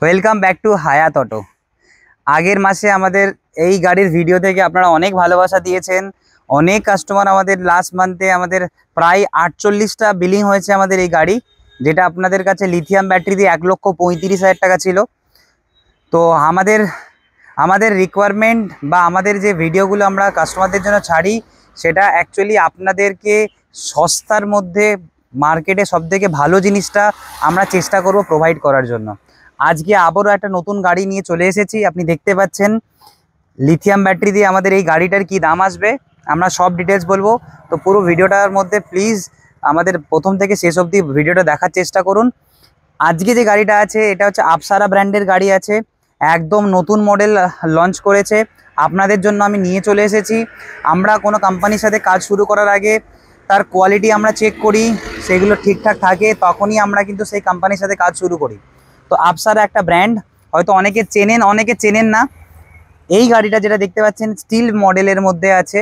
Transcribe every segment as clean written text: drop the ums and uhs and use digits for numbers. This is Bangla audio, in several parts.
ওয়েলকাম ব্যাক টু হায়াত অটো। আগের মাসে আমাদের এই গাড়ির ভিডিও থেকে আপনারা অনেক ভালোবাসা দিয়েছেন। অনেক কাস্টমার আমাদের লাস্ট মান্থে আমাদের প্রায় 48টা বিলিং হয়েছে আমাদের এই গাড়ি, যেটা আপনাদের কাছে লিথিয়াম ব্যাটারি দিয়ে 1,35,000 টাকা ছিল। তো আমাদের আমাদের রিকোয়ারমেন্ট বা আমাদের যে ভিডিওগুলো আমরা কাস্টমারদের জন্য ছাড়ি, সেটা অ্যাকচুয়ালি আপনাদেরকে সস্তার মধ্যে মার্কেটে সবথেকে ভালো জিনিসটা আমরা চেষ্টা করব প্রোভাইড করার জন্য। আজকে আবারও একটা নতুন গাড়ি নিয়ে চলে এসেছি। আপনি দেখতে পাচ্ছেন লিথিয়াম ব্যাটারি দিয়ে আমাদের এই গাড়িটার কি দাম আসবে, আমরা সব ডিটেলস বলবো। তো পুরো ভিডিওটার মধ্যে প্লিজ আমাদের প্রথম থেকে শেষ অবধি ভিডিওটা দেখার চেষ্টা করুন। আজকে যে গাড়িটা আছে এটা হচ্ছে আপসারা ব্র্যান্ডের গাড়ি আছে, একদম নতুন মডেল লঞ্চ করেছে। আপনাদের জন্য আমি নিয়ে চলে এসেছি। আমরা কোনো কোম্পানির সাথে কাজ শুরু করার আগে তার কোয়ালিটি আমরা চেক করি, সেগুলো ঠিকঠাক থাকে তখনই আমরা কিন্তু সেই কোম্পানির সাথে কাজ শুরু করি। তো আপসারা একটা ব্র্যান্ড, হয়তো অনেকে চেনেন অনেকে চেনেন না। এই গাড়িটা যেটা দেখতে পাচ্ছেন স্টিল মডেলের মধ্যে আছে।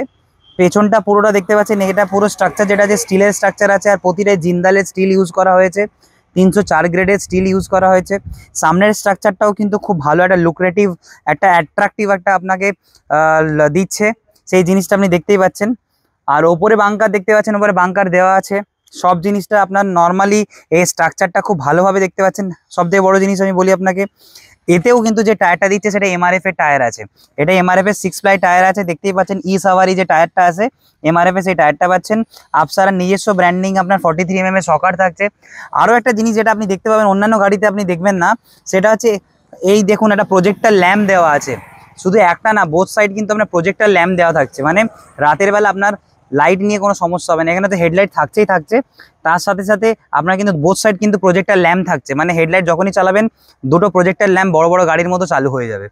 পেছনটা পুরোটা দেখতে পাচ্ছেন, এটা পুরো স্ট্রাকচার যেটা আছে স্টিলের স্ট্রাকচার আছে, আর প্রতিটা জিন্দালের স্টিল ইউজ করা হয়েছে, 304 গ্রেডের স্টিল ইউজ করা হয়েছে। সামনের স্ট্রাকচারটাও কিন্তু খুব ভালো, একটা লুক্রেটিভ, একটা অ্যাট্রাকটিভ একটা আপনাকে দিচ্ছে, সেই জিনিসটা আপনি দেখতেই পাচ্ছেন। আর ওপরে বাঙ্কার দেখতে পাচ্ছেন, ওপরে বাঙ্কার দেওয়া আছে। সব জিনিসটা আপনার নর্মালি এই স্ট্রাকচারটা খুব ভালোভাবে দেখতে পাচ্ছেন। সবথেকে বড় জিনিস আমি বলি আপনাকে, এতেও কিন্তু যে টায়ারটা দিচ্ছে সেটা এমআরএফ এর টায়ার আছে। এটা এমআরএফ এর 6 প্লাই টায়ার আছে, দেখতেই পাচ্ছেন। ই সাভারি যে টায়ারটা আছে এমআরএফ এর, সেই টায়ারটা পাচ্ছেন। আপসারার নিজস্ব ব্র্যান্ডিং, আপনার 43 mm এর সকার থাকছে। আরও একটা জিনিস যেটা আপনি দেখতে পাবেন অন্যান্য গাড়িতে আপনি দেখবেন না, সেটা হচ্ছে এই দেখুন একটা প্রজেক্টর ল্যাম্প দেওয়া আছে। শুধু একটা না, বোথ সাইড কিন্তু আপনার প্রজেক্টর ল্যাম্প দেওয়া থাকছে, মানে রাতের বেলা আপনার লাইট নিয়ে কোনো সমস্যা হবে না। এখানে তো হেডলাইট থাকছেই থাকছে, তার সাথে সাথে আপনার কিন্তু বোথ সাইড কিন্তু প্রজেক্টর ল্যাম্প থাকছে, মানে হেডলাইট যখনই চালাবেন দুটো প্রজেক্টর ল্যাম্প বড় বড় গাড়ির মতো চালু হয়ে যাবে।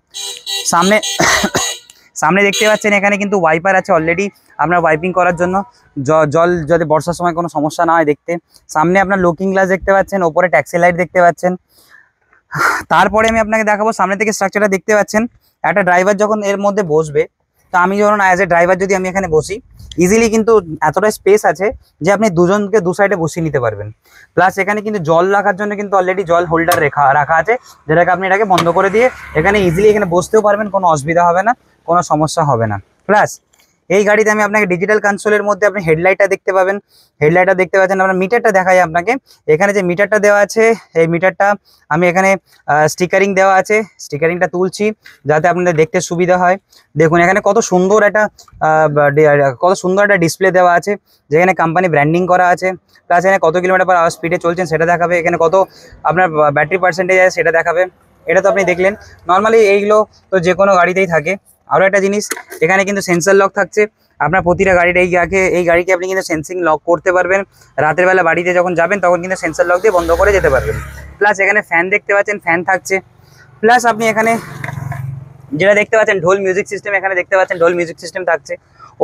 সামনে সামনে দেখতে পাচ্ছেন এখানে কিন্তু ওয়াইপার আছে অলরেডি আপনার ওয়াইপিং করার জন্য, জল যাতে বর্ষার সময় কোনো সমস্যা না হয় দেখতে। সামনে আপনার লুকিং গ্লাস দেখতে পাচ্ছেন, ওপরে ট্যাক্সি লাইট দেখতে পাচ্ছেন। তারপরে আমি আপনাকে দেখাবো সামনে থেকে স্ট্রাকচারটা দেখতে পাচ্ছেন। একটা ড্রাইভার যখন এর মধ্যে বসবে, তো আমি যখন অ্যাজ এ ড্রাইভার যদি আমি এখানে বসি, ইজিলি কিন্তু এতটা স্পেস আছে যে আপনি দুজনকে দু সাইডে বসিয়ে নিতে পারবেন। প্লাস এখানে কিন্তু জল রাখার জন্য কিন্তু অলরেডি জল হোল্ডার রাখা আছে, যেটাকে আপনি এটাকে বন্ধ করে দিয়ে এখানে ইজিলি এখানে বসতেও পারবেন, কোনো অসুবিধা হবে না, কোনো সমস্যা হবে না। প্লাস এই গাড়িতে আমি আপনাকে ডিজিটাল কনসোলের মধ্যে আপনি হেডলাইটটা দেখতে পাবেন। হেডলাইটটা দেখতে পাচ্ছেন, আপনার মিটারটা দেখাই আপনাকে। এখানে যে মিটারটা দেওয়া আছে, এই মিটারটা আমি এখানে স্টিকারিং দেওয়া আছে, স্টিকারিংটা তুলছি যাতে আপনাদের দেখতে সুবিধা হয়। দেখুন এখানে কত সুন্দর একটা ডিসপ্লে দেওয়া আছে, যেখানে কোম্পানি ব্র্যান্ডিং করা আছে। প্লাস এখানে কত কিলোমিটার পার আওয়ার স্পিডে চলছেন সেটা দেখাবে, এখানে কত আপনার ব্যাটারি পার্সেন্টেজ আছে সেটা দেখাবে। এটা তো আপনি দেখলেন, নর্মালি এইগুলো তো যে কোনো গাড়িতেই থাকে। আরও একটা জিনিস, এখানে কিন্তু সেন্সর লক থাকছে। আপনার প্রতিটা গাড়ির এই গাড়িকে আপনি কিন্তু সেন্সিং লক করতে পারবেন। রাতের বেলা বাড়িতে যখন যাবেন তখন কিন্তু সেন্সর লক দিয়ে বন্ধ করে যেতে পারবেন। প্লাস এখানে ফ্যান দেখতে পাচ্ছেন, ফ্যান থাকছে। প্লাস আপনি এখানে যেটা দেখতে পাচ্ছেন ঢোল মিউজিক সিস্টেম, এখানে দেখতে পাচ্ছেন ঢোল মিউজিক সিস্টেম থাকছে।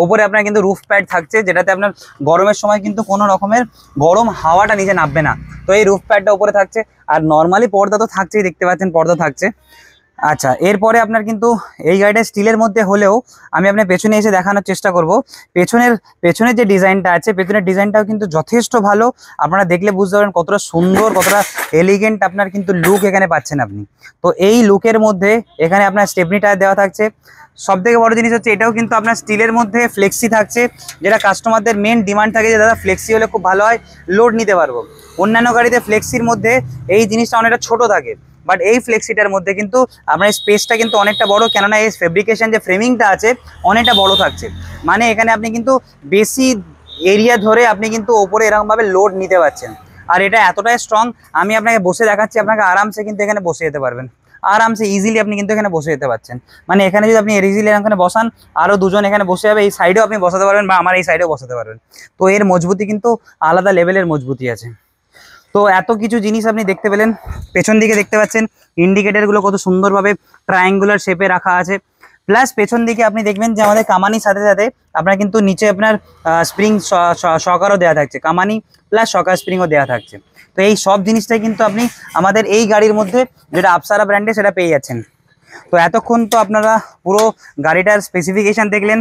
ওপরে আপনার কিন্তু রুফ প্যাড থাকছে, যেটাতে আপনার গরমের সময় কিন্তু কোনো রকমের গরম হাওয়াটা নিচে নামবে না। তো এই রুফ প্যাডটা উপরে থাকছে। আর নর্মালি পর্দা তো থাকছেই, দেখতে পাচ্ছেন পর্দা থাকছে। আচ্ছা, এরপরে আপনার কিন্তু এই গাড়িটা স্টিলের মধ্যে হলেও আমি আপনার পেছনে এসে দেখানোর চেষ্টা করব। পেছনের যে ডিজাইনটা আছে, পেছনের ডিজাইনটাও কিন্তু যথেষ্ট ভালো। আপনারা দেখলে বুঝতে পারবেন কতটা সুন্দর, কতটা এলিগেন্ট আপনার কিন্তু লুক এখানে পাচ্ছেন আপনি। তো এই লুকের মধ্যে এখানে আপনার স্টেপনি টায়ার দেওয়া থাকছে। সবথেকে বড় জিনিস হচ্ছে এটাও কিন্তু আপনার স্টিলের মধ্যে ফ্লেক্সি থাকছে, যেটা কাস্টমারদের মেন ডিমান্ড থাকে যে দাদা ফ্লেক্সি হলে খুব ভালো হয়, লোড নিতে পারবো। অন্যান্য গাড়িতে ফ্লেক্সির মধ্যে এই জিনিসটা অনেকটা ছোট থাকে, বাট এই ফ্লেক্সিটার মধ্যে কিন্তু আপনার স্পেসটা কিন্তু অনেকটা বড়, কেননা এই ফেব্রিকেশন যে ফ্রেমিংটা আছে অনেকটা বড় থাকছে। মানে এখানে আপনি কিন্তু বেশি এরিয়া ধরে আপনি কিন্তু ওপরে এরকমভাবে লোড নিতে পারছেন। আর এটা এতটাই স্ট্রং, আমি আপনাকে বসে দেখাচ্ছি, আপনাকে আরামসে কিন্তু এখানে বসে যেতে পারবেন, আরামসে ইজিলি আপনি কিন্তু এখানে বসে যেতে পারছেন। মানে এখানে যদি আপনি ইজিলি এখানে বসান, আরও দুজন এখানে বসে যাবে, এই সাইডেও আপনি বসাতে পারবেন বা আমার এই সাইডেও বসাতে পারবেন। তো এর মজবুতি কিন্তু আলাদা লেভেলের মজবুতি আছে। তো এত কিছু জিনিস আপনি দেখতে পেলেন। পেছন দিকে দেখতে পাচ্ছেন ইন্ডিকেটারগুলো কত সুন্দরভাবে ট্রায়াঙ্গুলার শেপে রাখা আছে। প্লাস পেছন দিকে আপনি দেখবেন যে আমাদের কামানির সাথে সাথে আপনার কিন্তু নিচে আপনার স্প্রিং শকারও দেওয়া থাকছে, কামানি প্লাস শকার স্প্রিংও দেওয়া থাকছে। তো এই সব জিনিসটাই কিন্তু আপনি আমাদের এই গাড়ির মধ্যে, যেটা আপসারা ব্র্যান্ডে, সেটা পেয়ে যাচ্ছেন। তো এতক্ষণ তো আপনারা পুরো গাড়িটার স্পেসিফিকেশান দেখলেন।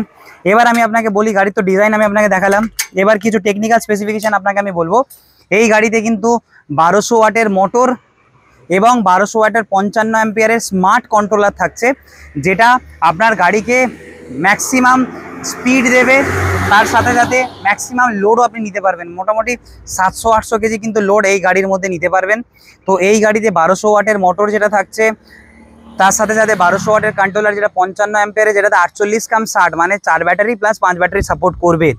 এবার আমি আপনাকে বলি, গাড়ির তো ডিজাইন আমি আপনাকে দেখালাম, এবার কিছু টেকনিক্যাল স্পেসিফিকেশান আপনাকে আমি বলবো। এই গাড়িতে কিন্তু 1200 ওয়াটের মোটর এবং 1200 ওয়াটের 55 অ্যাম্পিয়ারের স্মার্ট কন্ট্রোলার থাকছে, যেটা আপনার গাড়িকে ম্যাক্সিমাম স্পিড দেবে, তার সাথে সাথে ম্যাক্সিমাম লোডও আপনি নিতে পারবেন। মোটামুটি 700-800 কেজি কিন্তু লোড এই গাড়ির মধ্যে নিতে পারবেন। তো এই গাড়িতে 1200 ওয়াটের মোটর যেটা থাকছে, তার সাথে সাথে 1200 ওয়াটের কন্ট্রোলার যেটা 55 অ্যাম্পিয়ারে, যেটাতে 48 মানে 4 ব্যাটারি প্লাস 5 ব্যাটারি সাপোর্ট করবে।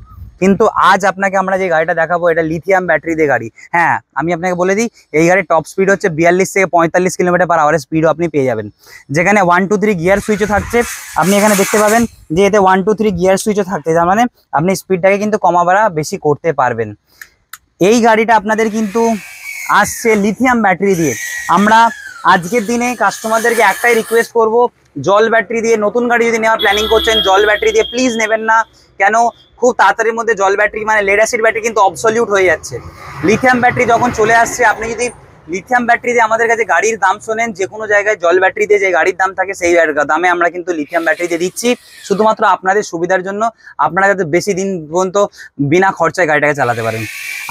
কিন্তু আজ আপনাকে আমরা যে গাড়িটা দেখাবো এটা লিথিয়াম ব্যাটারি দিয়ে গাড়ি। হ্যাঁ, আমি আপনাকে বলে দিই, এই গাড়ির টপ স্পিড হচ্ছে 42 থেকে 45 কিলোমিটার/আওয়ারের স্পিডও আপনি পেয়ে যাবেন, যেখানে 1 2 3 গিয়ার সুইচও থাকছে। আপনি এখানে দেখতে পাবেন যে এতে 1 2 3 গিয়ার সুইচও থাকছে, যার মানে আপনি স্পিডটাকে কিন্তু কমা বাড়া বেশি করতে পারবেন। এই গাড়িটা আপনাদের কিন্তু আসছে লিথিয়াম ব্যাটারি দিয়ে। আমরা আজকের দিনে কাস্টমারদেরকে একটাই রিকোয়েস্ট করব, জল ব্যাটারি দিয়ে নতুন গাড়ি যদি নেওয়ার প্ল্যানিং করছেন, জল ব্যাটারি দিয়ে প্লিজ নেবেন না। কেন, খুব তাড়াতাড়ির মধ্যে জল ব্যাটারি মানে লেড অ্যাসিড ব্যাটারি কিন্তু অবসলিউট হয়ে যাচ্ছে। লিথিয়াম ব্যাটারি যখন চলে আসছে, আপনি যদি লিথিয়াম ব্যাটারি দিয়ে আমাদের কাছে গাড়ির দাম শোনেন, যে কোনো জায়গায় জল ব্যাটারি দিয়ে যে গাড়ির দাম থাকে সেই দামে আমরা কিন্তু লিথিয়াম ব্যাটারি দিয়ে দিচ্ছি, শুধুমাত্র আপনাদের সুবিধার জন্য, আপনারা যাতে বেশি দিন পর্যন্ত বিনা খরচায় গাড়িটাকে চালাতে পারেন।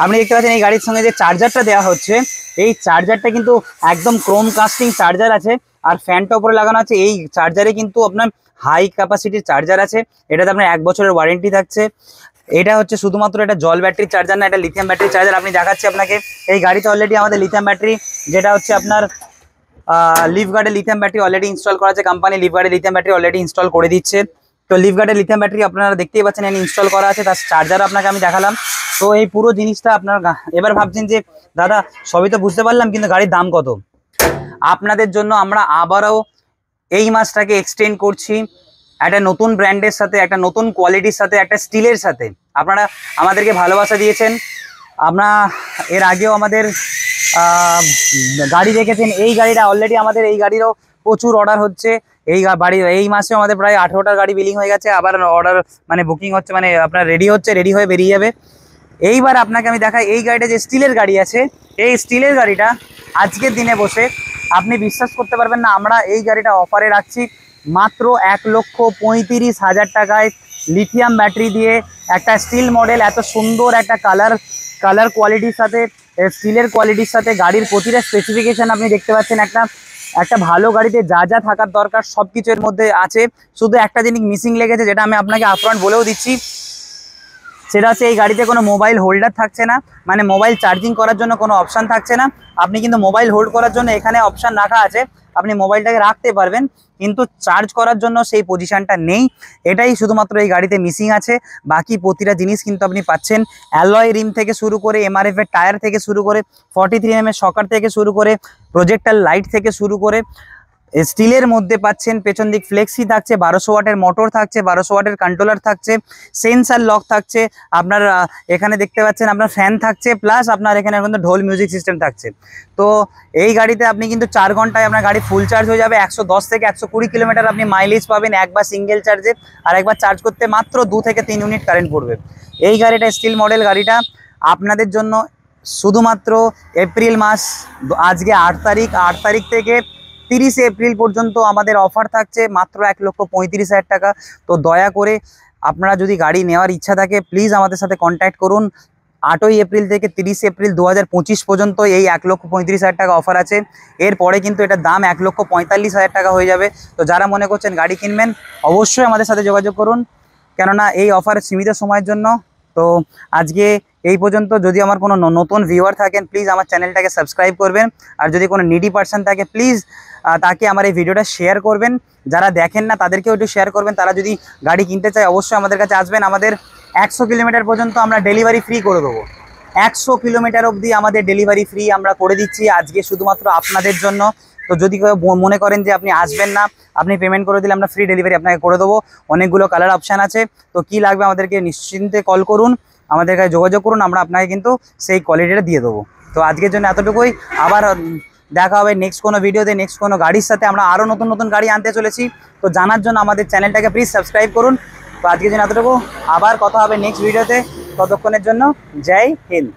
আপনি দেখতে পাচ্ছেন এই গাড়ির সঙ্গে যে চার্জারটা দেওয়া হচ্ছে, এই চার্জারটা কিন্তু একদম ক্রোম কাস্টিং চার্জার আছে, আর ফ্যানটা উপরে লাগানো আছে। এই চার্জারে কিন্তু আপনার হাই ক্যাপাসিটির চার্জার আছে, এটাতে আপনার 1 বছরের ওয়ারেন্টি থাকছে। এটা হচ্ছে শুধুমাত্র এটা জল ব্যাটারি চার্জার না, এটা লিথিয়াম ব্যাটারি চার্জার। আপনি দেখাচ্ছি আপনাকে, এই গাড়িতে অলরেডি আমাদের লিথিয়াম ব্যাটারি, যেটা হচ্ছে আপনার লিফগার্ডে লিথিয়াম ব্যাটারি অলরেডি ইনস্টল করা আছে। কোম্পানি লিফগার্ডে লিথিয়াম ব্যাটারি অলরেডি ইনস্টল করে দিচ্ছে। তো লিফগার্ডে লিথিয়াম ব্যাটারি আপনারা দেখতেই পাচ্ছেন এখানে ইনস্টল করা আছে, তার চার্জার আপনাকে আমি দেখালাম। তো এই পুরো জিনিসটা আপনার এবার ভাবছেন যে দাদা সবই তো বুঝতে পারলাম, কিন্তু গাড়ির দাম কত? আপনাদের জন্য আমরা আবারও এই মাসটাকে এক্সটেন্ড করছি একটা নতুন ব্র্যান্ডের সাথে, একটা নতুন কোয়ালিটির সাথে, একটা স্টিলের সাথে। আপনারা আমাদেরকে ভালোবাসা দিয়েছেন, আপনারা এর আগেও আমাদের গাড়ি দেখেছেন। এই গাড়িটা অলরেডি আমাদের এই গাড়িরও প্রচুর অর্ডার হচ্ছে। এই মাসেও আমাদের প্রায় 18টা গাড়ি বিলিং হয়ে গেছে, আবার অর্ডার মানে বুকিং হচ্ছে, মানে আপনার রেডি হচ্ছে, রেডি হয়ে বেরিয়ে যাবে। এইবার আপনাকে আমি দেখাই এই গাড়িটা, যে স্টিলের গাড়ি আছে, এই স্টিলের গাড়িটা আজকের দিনে বসে আপনি বিশ্বাস করতে পারবেন না, আমরা এই গাড়িটা অফারে রাখছি মাত্র 1,35,000 টাকায়, লিথিয়াম ব্যাটারি দিয়ে একটা স্টিল মডেল, এত সুন্দর একটা কালার কোয়ালিটির সাথে, স্টিলের কোয়ালিটির সাথে। গাড়ির প্রতিটা স্পেসিফিকেশান আপনি দেখতে পাচ্ছেন, একটা ভালো গাড়িতে যা যা থাকার দরকার সব কিছু এর মধ্যে আছে। শুধু একটা জিনিস মিসিং লেগেছে, যেটা আমি আপনাকে আপফ্রন্ট বলেও দিচ্ছি, সেটা হচ্ছে এই গাড়িতে কোনো মোবাইল হোল্ডার থাকছে না, মানে মোবাইল চার্জিং করার জন্য কোনো অপশান থাকছে না। আপনি কিন্তু মোবাইল হোল্ড করার জন্য এখানে অপশান রাখা আছে, আপনি মোবাইলটাকে রাখতে পারবেন, কিন্তু চার্জ করার জন্য সেই পজিশানটা নেই। এটাই শুধুমাত্র এই গাড়িতে মিসিং আছে। বাকি প্রতিটা জিনিস কিন্তু আপনি পাচ্ছেন, অ্যালয় রিম থেকে শুরু করে, MRF এর টায়ার থেকে শুরু করে, 43mm এর শকার থেকে শুরু করে, প্রজেক্টার লাইট থেকে শুরু করে, স্টিলের মধ্যে পাচ্ছেন। পেছন দিক ফ্লেক্সি থাকছে, 1200 ওয়াটের মোটর থাকছে, 1200 ওয়াটের কন্ট্রোলার থাকছে, সেন্সার লক থাকছে, আপনার এখানে দেখতে পাচ্ছেন আপনার ফ্যান থাকছে, প্লাস আপনার এখানে কিন্তু ঢোল মিউজিক সিস্টেম থাকছে। তো এই গাড়িতে আপনি কিন্তু 4 ঘন্টায় আপনার গাড়ি ফুল চার্জ হয়ে যাবে। 110 থেকে 120 কিলোমিটার আপনি মাইলেজ পাবেন একবার সিঙ্গেল চার্জে, আর একবার চার্জ করতে মাত্র 2 থেকে 3 ইউনিট কারেন্ট পড়বে। এই গাড়িটা স্টিল মডেল গাড়িটা আপনাদের জন্য শুধুমাত্র এপ্রিল মাস, আজকে 8 তারিখ থেকে 30 এপ্রিল পর্যন্ত আমাদের অফার থাকছে মাত্র 1,35,000 টাকা। তো দয়া করে আপনারা যদি গাড়ি নেওয়ার ইচ্ছা থাকে প্লিজ আমাদের সাথে কন্ট্যাক্ট করুন। 8ই এপ্রিল থেকে 30 এপ্রিল 2025 পর্যন্ত এই 1,35,000 টাকা অফার আছে। এরপরে কিন্তু এটার দাম 1,45,000 টাকা হয়ে যাবে। তো যারা মনে করছেন গাড়ি কিনবেন অবশ্যই আমাদের সাথে যোগাযোগ করুন, কেননা এই অফার সীমিত সময়ের জন্য। তো আজকে এই পর্যন্ত। যদি আমার কোনো নতুন ভিউয়ার থাকেন প্লিজ আমার চ্যানেলটাকে সাবস্ক্রাইব করবেন, আর যদি কোনো নিডি পার্সন থাকে প্লিজ তাকে আমার এই ভিডিওটা শেয়ার করবেন। যারা দেখেন না তাদেরকেও একটু শেয়ার করবেন। তারা যদি গাড়ি কিনতে চায় অবশ্যই আমাদের কাছে আসবেন। আমাদের 100 কিলোমিটার পর্যন্ত আমরা ডেলিভারি ফ্রি করে দেবো। 100 কিলোমিটার অবধি আমাদের ডেলিভারি ফ্রি আমরা করে দিচ্ছি আজকে শুধুমাত্র আপনাদের জন্য। তো যদি কেউ মনে করেন যে আপনি আসবেন না, আপনি পেমেন্ট করে দিলে আমরা ফ্রি ডেলিভারি আপনাকে করে দেবো। অনেকগুলো কালার অপশান আছে। তো কি লাগবে আমাদেরকে নিশ্চিন্তে কল করুন, আমাদের কাছে যোগাযোগ করুন, আমরা আপনাকে কিন্তু সেই কোয়ালিটিটা দিয়ে দেবো। তো আজকের জন্য এতটুকুই। আবার দেখা হবে নেক্সট কোনো ভিডিওতে, নেক্সট কোনো গাড়ির সাথে। আমরা আরও নতুন নতুন গাড়ি আনতে চলেছি। তো জানার জন্য আমাদের চ্যানেলটাকে প্লিজ সাবস্ক্রাইব করুন। তো আজকের জন্য এতটুকু, আবার কথা হবে নেক্সট ভিডিওতে। ততক্ষণের জন্য জয় হিন্দ।